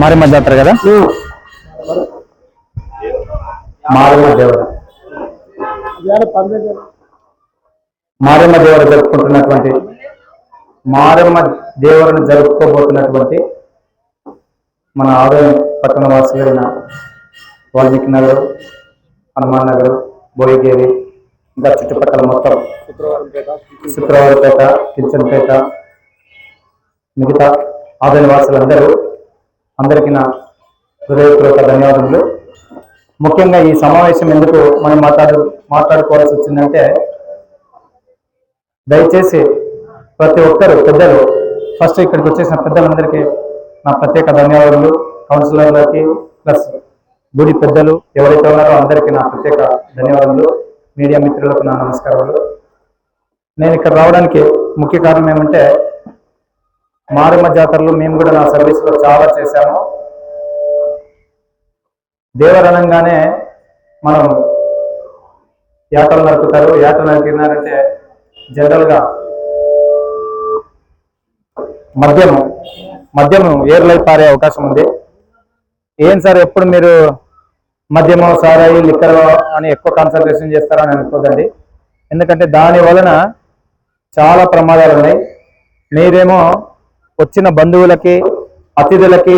మారమ్మ జాతర కదా. మారమ్మ దేవర జరుపుకుంటున్నటువంటి మారమ్మ దేవరను జరుపుకోబోతున్నటువంటి మన ఆదాయం పట్టణ వాసులైన వాల్మీకి నగర్, హనుమాన్ నగర్, బోయిగేరి, ఇంకా చుట్టుపక్కల మొత్తం శుక్రవారపేట, కించన్పేట, మిగతా ఆదాయ వాసులందరికీ నా హృదయపూర్వక ధన్యవాదములు. ముఖ్యంగా ఈ సమావేశం ఎందుకు మనం మాట్లాడుకోవాల్సి వచ్చిందంటే, దయచేసి ప్రతి ఒక్కరు పెద్దలు, ఫస్ట్ ఇక్కడికి వచ్చేసిన పెద్దలందరికీ నా ప్రత్యేక ధన్యవాదాలు. కౌన్సిలర్లకి ప్లస్ గుడి పెద్దలు ఎవరైతే ఉన్నారో అందరికీ నా ప్రత్యేక ధన్యవాదాలు. మీడియా మిత్రులకు నా నమస్కారాలు. నేను ఇక్కడ రావడానికి ముఖ్య కారణం ఏమంటే, మారమ్మ జాతరలు మేము కూడా నా సర్వీస్లో చాలా చేశాము. దేవరనంగానే మనం యాటలు నరుకుతారు. యాటలు నరికినారంటే జనరల్గా మద్యము ఏర్లై పారే అవకాశం ఉంది. ఏం సార్ ఎప్పుడు మీరు మద్యము, సారాయి, లిక్కర్ అని ఎక్కువ కాన్సన్ట్రేషన్ చేస్తారని అనుకోదండి. ఎందుకంటే దాని వలన చాలా ప్రమాదాలు ఉన్నాయి. మీరేమో వచ్చిన బంధువులకి, అతిథులకి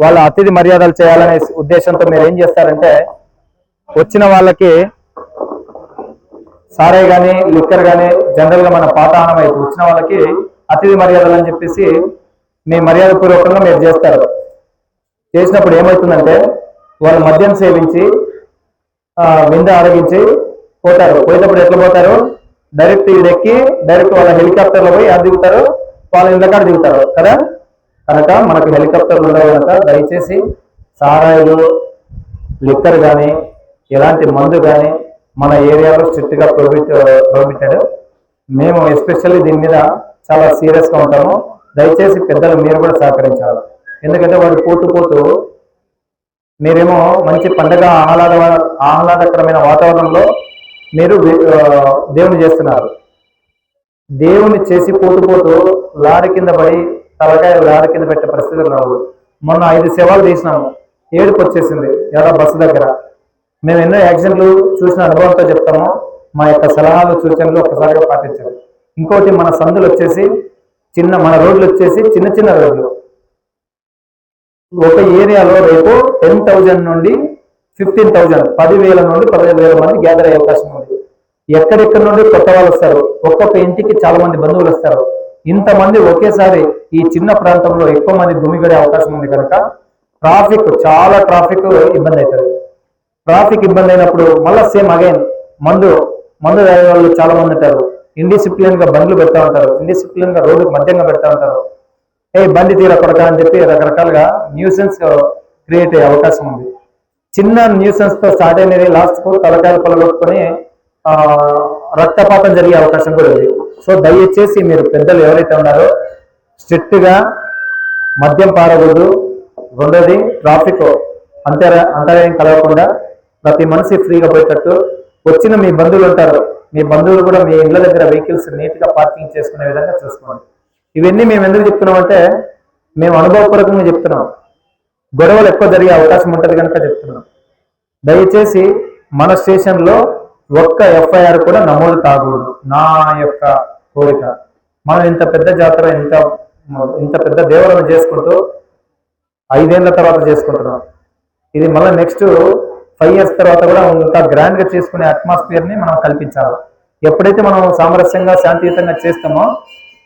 వాళ్ళ అతిథి మర్యాదలు చేయాలనే ఉద్దేశంతో మీరు ఏం చేస్తారంటే, వచ్చిన వాళ్ళకి సారాయి కానీ లిక్కర్ కానీ జనరల్గా మన పాతాహనం అయితే వచ్చిన వాళ్ళకి అతిథి మర్యాదలు అని చెప్పేసి మీ మర్యాద పూర్వకంగా మీరు చేస్తారు. చేసినప్పుడు ఏమవుతుందంటే, వాళ్ళు మద్యం సేవించి వింద ఆరగించి పోతారు. పోయేటప్పుడు ఎట్లా పోతారు? డైరెక్ట్ ఇది ఎక్కి డైరెక్ట్ వాళ్ళ హెలికాప్టర్లో పోయి అది దిగుతారు, వాళ్ళ ఇళ్ళ కాడ దిగుతారు కదా. కనుక మనకు హెలికాప్టర్లు ఉండవు కనుక దయచేసి సారాయిలు, లిక్కర్ కానీ ఎలాంటి మందు కానీ మన ఏరియాలో స్ట్రిక్ట్గా ప్రొహిబిటెడ్. మేము ఎస్పెషల్లీ దీని మీద చాలా సీరియస్గా ఉంటాము. దయచేసి పెద్దలు మీరు కూడా సహకరించాలి. ఎందుకంటే వాడు పోతూ మీరేమో మంచి పండగ ఆహ్లాదకరమైన వాతావరణంలో మీరు దేవుని చేస్తున్నారు. దేవుని చేసి పోతూ లారీ కింద పడి తలకాయ లారీ కింద పెట్టే పరిస్థితులు రావు. మొన్న 5 శవాలు తీసినాము, ఏడుపు వచ్చేసింది ఎలా బస్సు దగ్గర. మేము ఎన్నో యాక్సిడెంట్లు చూసిన అనుభవంతో చెప్తాము. మా యొక్క సలహాలు, సూచనలు ఒక్కసారిగా పాటించాలి. ఇంకోటి, మన సందులు వచ్చేసి మన రోడ్లు వచ్చేసి చిన్న రోడ్లు. ఒక ఏరియాలో రేపు 10,000 నుండి 15,000, 10,000 నుండి 15,000 మంది గ్యాదర్ అయ్యే అవకాశం ఉంది. ఎక్కడెక్కడి నుండి కొత్త వాళ్ళు వస్తారు. ఒక్కొక్క ఇంటికి చాలా మంది బంధువులు వస్తారు. ఇంతమంది ఒకేసారి ఈ చిన్న ప్రాంతంలో ఎక్కువ మంది గుమిగడే అవకాశం ఉంది కనుక చాలా ట్రాఫిక్ ఇబ్బంది అవుతుంది. ట్రాఫిక్ ఇబ్బంది అయినప్పుడు మళ్ళీ సేమ్ అగైన్ మందు తాగే వాళ్ళు చాలా మంది ఉంటారు. ఇండిసిప్లిన్ గా బండ్లు పెడతా ఉంటారు, ఇండిసిప్లిన్ గా రోడ్డుకు మధ్యంగా పెడతా ఉంటారు. బండి తీర కొడతా అని చెప్పి రకరకాలుగా న్యూసెన్స్ క్రియేట్ అయ్యే అవకాశం ఉంది. చిన్న న్యూసెన్స్ తో స్టార్ట్ అయినది లాస్ట్ కు తలకాయలు పొలగొట్టుకొని రక్తపాతం జరిగే అవకాశం కూడా ఉంది. సో దయచేసి మీరు పెద్దలు ఎవరైతే ఉన్నారో స్ట్రిక్ట్ గా మద్యం పారకూడదు. రెండోది, ట్రాఫిక్ అంతరాయం కలగకుండా ప్రతి మనిషి ఫ్రీగా పోయేటట్టు. వచ్చిన మీ బంధువులు ఉంటారు, మీ బంధువులు కూడా మీ ఇళ్ల దగ్గర వెహికల్స్ నీట్ గా పార్కింగ్ చేసుకునే విధంగా చూసుకోండి. ఇవన్నీ మేము ఎందుకు చెప్తున్నామంటే, మేము అనుభవపూర్వకంగా చెప్తున్నాం. గొడవలు ఎక్కువ జరిగే అవకాశం ఉంటుంది కనుక చెప్తున్నాం. దయచేసి మన స్టేషన్లో ఒక్క FIR కూడా నమోదు కాకూడదు. నా యొక్క కోరిక. మనం ఇంత పెద్ద జాతర, ఇంత పెద్ద దేవరను చేసుకుంటూ 5 ఏళ్ల తర్వాత చేసుకుంటున్నాం. ఇది మళ్ళీ నెక్స్ట్ 5 years తర్వాత కూడా ఇంకా గ్రాండ్ గా చేసుకునే అట్మాస్ఫియర్ ని మనం కల్పించాలి. ఎప్పుడైతే మనం సామరస్యంగా, శాంతియుతంగా చేస్తామో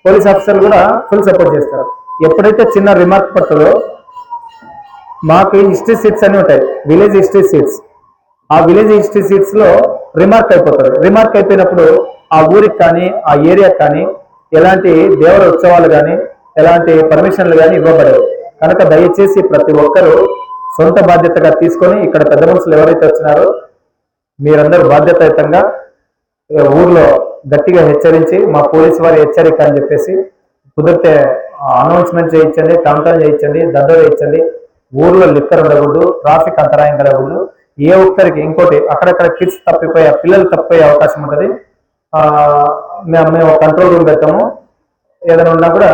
పోలీస్ ఆఫీసర్లు కూడా ఫుల్ సపోర్ట్ చేస్తారు. ఎప్పుడైతే చిన్న రిమార్క్ పడుతుందో, మాకు హిస్టరీ సీట్స్ అన్ని ఉంటాయి, విలేజ్ హిస్టరీ సీట్స్. ఆ విలేజ్ హిస్టరీ సీట్స్ లో రిమార్క్ అయిపోతుంది. రిమార్క్ అయిపోయినప్పుడు ఆ ఊరికి కానీ ఆ ఏరియాకి కానీ ఎలాంటి దేవర ఉత్సవాలు కానీ ఎలాంటి పర్మిషన్లు కానీ ఇవ్వబడవు. కనుక దయచేసి ప్రతి ఒక్కరూ సొంత బాధ్యతగా తీసుకొని, ఇక్కడ పెద్ద మనుషులు ఎవరైతే వచ్చినారో మీరందరూ బాధ్యతాయుతంగా ఊర్లో గట్టిగా హెచ్చరించి, మా పోలీసు వారి హెచ్చరిక అని చెప్పేసి కుదిరితే అనౌన్స్మెంట్ చేయించండి, కాంప్లైంట్ చేయించండి, దండ వేయించండి. ఊర్లో లిక్కర్ ఉండకూడదు, ట్రాఫిక్ అంతరాయం కలగకూడదు. ఏ ఒక్కరికి ఇంకోటి, అక్కడక్కడ కిడ్స్ పిల్లలు తప్పిపోయే అవకాశం ఉంటుంది. మేము కంట్రోల్ రూమ్ పెడతాము. ఏదైనా ఉన్నా కూడా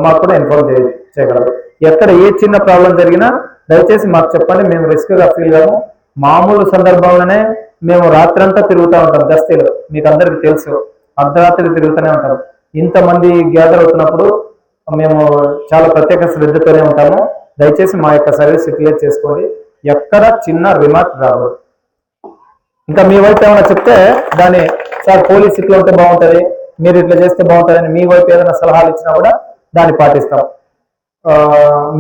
మాకు కూడా ఇన్ఫార్మ్ చేయగలరు. ఎక్కడ ఏ చిన్న ప్రాబ్లం జరిగినా దయచేసి మాకు చెప్పండి, మేము రిస్క్గా ఫీల్ కాము. మామూలు సందర్భంలోనే మేము రాత్రంతా తిరుగుతూ ఉంటాం గస్తీలు, మీకు అందరికీ తెలుసు, అర్ధరాత్రి తిరుగుతూనే ఉంటాం. ఇంతమంది గ్యాదర్ అవుతున్నప్పుడు మేము చాలా ప్రత్యేక శ్రద్ధతోనే ఉంటాము. దయచేసి మా యొక్క సర్వీస్ యూటిలైజ్ చేసుకోండి, ఎక్కడ చిన్న రిమార్క్ రాదు. ఇంకా మీ వైపు ఏమైనా చెప్తే దాన్ని సార్ పోలీస్ ఇట్లా ఉంటే బాగుంటుంది, మీరు ఇట్లా చేస్తే బాగుంటుందని మీ వైపు ఏదైనా సలహాలు ఇచ్చినా కూడా దాన్ని పాటిస్తాం.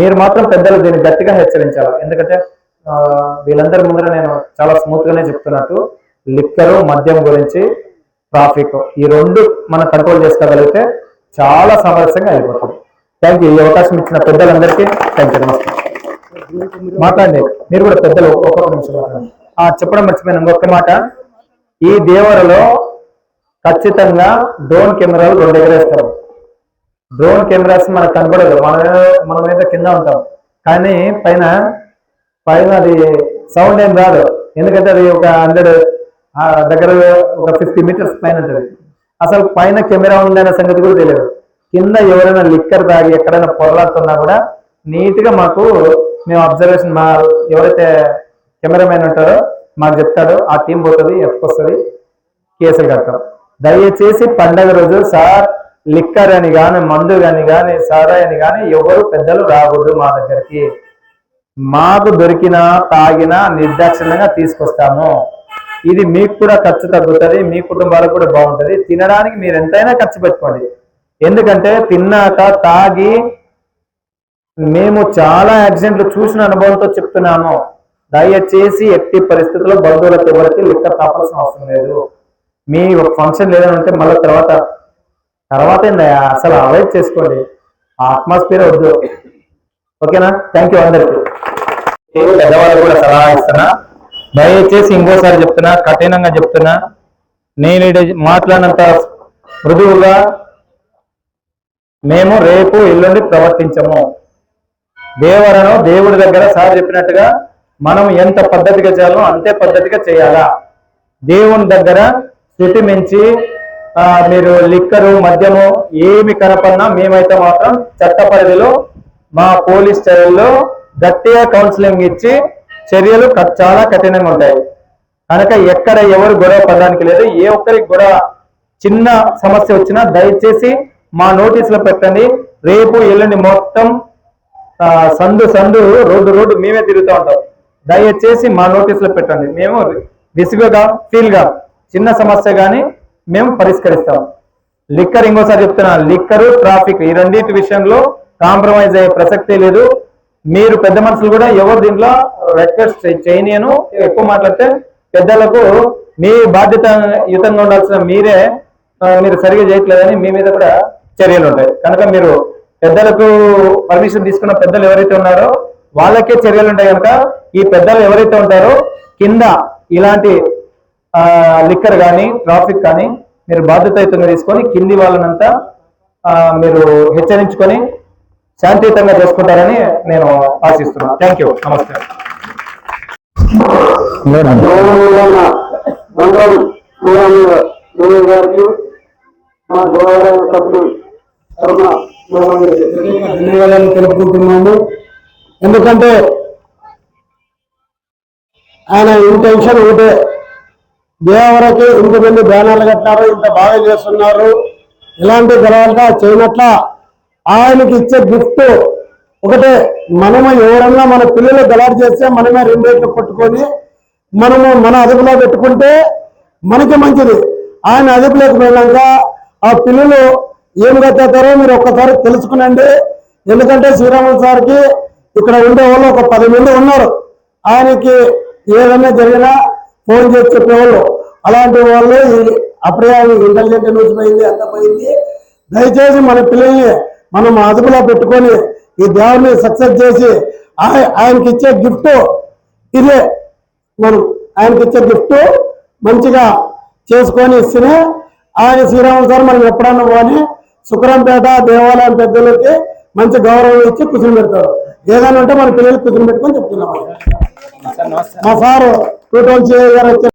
మీరు మాత్రం పెద్దలు దీన్ని గట్టిగా హెచ్చరించాలి. ఎందుకంటే వీళ్ళందరి ముందర నేను చాలా స్మూత్గానే చెప్తున్నట్టు లిక్కరు మద్యం గురించి ట్రాఫిక్ ఈ రెండు మనం కంట్రోల్ చేసుకోగలిగితే చాలా సమరస్యంగా అయిపోతుంది. Thank you. ఈ అవకాశం ఇచ్చిన పెద్దలందరికీ థ్యాంక్ యూ. నమస్తే. మాట్లాడండి, మీరు కూడా పెద్దలు ఒక్కొక్క నిమిషం మాట్లాడండి. చెప్పడం మర్చిపోయినా ఇంకొక మాట, ఈ దేవరలో ఖచ్చితంగా డ్రోన్ కెమెరాలు 2 ఎగరేస్తారు. డ్రోన్ కెమెరాస్ మనకు కనపడదు, మన మీద కింద ఉంటాం, కానీ పైన అది సౌండ్ ఏం రాదు. ఎందుకంటే అది ఒక 100 దగ్గర ఒక 50 మీటర్స్ పైన ఉంటుంది. అసలు పైన కెమెరా ఉందనే సంగతి కూడా తెలియదు. కింద ఎవరైనా లిక్కర్ తాగి ఎక్కడైనా పొరలాడుతున్నా కూడా నీట్గా మాకు మేము అబ్జర్వేషన్ మా ఎవరైతే కెమెరామెన్ ఉంటారో మాకు చెప్తాడో ఆ టీం పోతుంది, ఎత్తుకొస్తుంది, కేసులు కడతాం. దయచేసి పండగ రోజు సార్ లిక్కర్ అని కానీ మందు కానీ సారాయి అని కానీ ఎవరు పెద్దలు రాకూడదు మా దగ్గరికి. మాకు దొరికినా తాగినా నిర్దాక్షిణ్యంగా తీసుకొస్తాము. ఇది మీకు కూడా ఖర్చు తగ్గుతుంది, మీ కుటుంబాలకు కూడా బాగుంటుంది. తినడానికి మీరు ఎంతైనా ఖర్చు పెట్టుకోండి. ఎందుకంటే తిన్నాక తాగి మేము చాలా యాక్సిడెంట్లు చూసిన అనుభవంతో చెప్తున్నాము. దయచేసి ఎట్టి పరిస్థితుల్లో బంధువులకు ఎవరికి లిక్కర్ తాపాల్సిన అవసరం లేదు. మీ ఒక ఫంక్షన్ లేదని ఉంటే మళ్ళీ తర్వాత అసలు అవాయిడ్ చేసుకోండి. ఆ అట్మాస్ఫియర్ వద్దు. ఓకేనా? థ్యాంక్ యూ అందరికీ. పెద్దవాళ్ళు కూడా సలహా ఇస్తున్నా, దయచేసి ఇంకోసారి చెప్తున్నా, కఠినంగా చెప్తున్నా, నేను మాట్లాడినంత మృదువుగా మేము రేపు ఎల్లుండి ప్రవర్తించము. దేవరను దేవుడి దగ్గర సార్ చెప్పినట్టుగా మనం ఎంత పద్ధతిగా చేయాలో అంతే పద్ధతిగా చేయాలా. దేవుని దగ్గర స్థితి మించి మీరు లిక్కరు మద్యము ఏమి కనపడినా మేమైతే మాత్రం చట్ట పరిధిలో మా పోలీస్ చర్యల్లో గట్టిగా కౌన్సిలింగ్ ఇచ్చి చర్యలు చాలా కఠినంగా ఉంటాయి. కనుక ఎక్కడ ఎవరు గొడవ పడడానికి లేదు. ఏ ఒక్కరికి గొడవ చిన్న సమస్య వచ్చినా దయచేసి మా నోటీసులో పెట్టండి. రేపు ఎల్లుండి మొత్తం సందు రోడ్డు మేమే తిరుగుతూ ఉంటాం. దయచేసి మా నోటీసులో పెట్టండి. మేము విసుగుగా ఫీల్గా చిన్న సమస్య కానీ మేము పరిష్కరిస్తాం. లిక్కర్ ఇంకోసారి చెప్తున్నా, లిక్కరు ట్రాఫిక్ ఈ రెండింటి విషయంలో కాంప్రమైజ్ అయ్యే ప్రసక్తే లేదు. మీరు పెద్ద మనుషులు కూడా ఎవరు దీంట్లో రిక్వెస్ట్ చేయనియను. ఎక్కువ మాట్లాడితే పెద్దలకు మీ బాధ్యతాయుతంగా ఉండాల్సిన మీరు సరిగా చేయట్లేదని మీ మీద కూడా చర్యలు ఉంటాయి. కనుక మీరు పెద్దలకు పర్మిషన్ తీసుకున్న పెద్దలు ఎవరైతే ఉన్నారో వాళ్ళకే చర్యలు ఉంటాయి. కనుక ఈ పెద్దలు ఎవరైతే ఉంటారో కింద ఇలాంటి లిక్కర్ కానీ ట్రాఫిక్ కానీ మీరు బాధ్యతాయుతంగా తీసుకొని కింది వాళ్ళనంతా మీరు హెచ్చరించుకొని శాంతియుతంగా చేసుకుంటారని నేను ఆశిస్తున్నాను. Thank you. నమస్తే. ధన్యవాదాలు తెలుపుకుంటున్నాము. ఎందుకంటే ఆయన ఇంటెన్షన్ ఒకటే, దేవరకి ఇంతమంది బ్యానర్లు కట్టారు, ఇంత బాగా చేస్తున్నారు, ఇలాంటి గెలవాలంటే చేయనట్ల ఆయనకి ఇచ్చే గిఫ్ట్ ఒకటే. మనము ఎవరన్నా మన పిల్లలు గలాట్ చేస్తే మనమే 2 రేట్లు కొట్టుకొని మనము మన అదుపులో పెట్టుకుంటే మనకి మంచిది. ఆయన అదుపులోకి వెళ్ళాక ఆ పిల్లలు ఏం కట్టారో మీరు ఒక్కసారి తెలుసుకునండి. ఎందుకంటే శ్రీరాములు సార్కి ఇక్కడ ఉండే వాళ్ళు ఒక 10 మంది ఉన్నారు. ఆయనకి ఏదైనా జరిగినా ఫోన్ చేసి చెప్పేవాళ్ళు. అలాంటి వాళ్ళు అప్పుడే ఇంటెలిజెంట్ న్యూస్ పోయింది, అంత పోయింది. దయచేసి మన పిల్లల్ని మనం అదుపులో పెట్టుకొని ఈ దేవుడిని సక్సెస్ చేసి ఆయనకి ఇచ్చే గిఫ్ట్ ఇదే. మనం ఆయనకి ఇచ్చే గిఫ్ట్ మంచిగా చేసుకొని ఇస్తేనే ఆయన శ్రీరాములు సార్ మనం ఎప్పుడన్నా కానీ శుక్రంపేట దేవాలయం పెద్దలకి మంచి గౌరవం ఇచ్చి కుసులు పెడతారు. ఏదైనా ఉంటే మన పిల్లలకి కుసులు పెట్టుకొని చెప్తున్నాం. మా సారు 220 గారు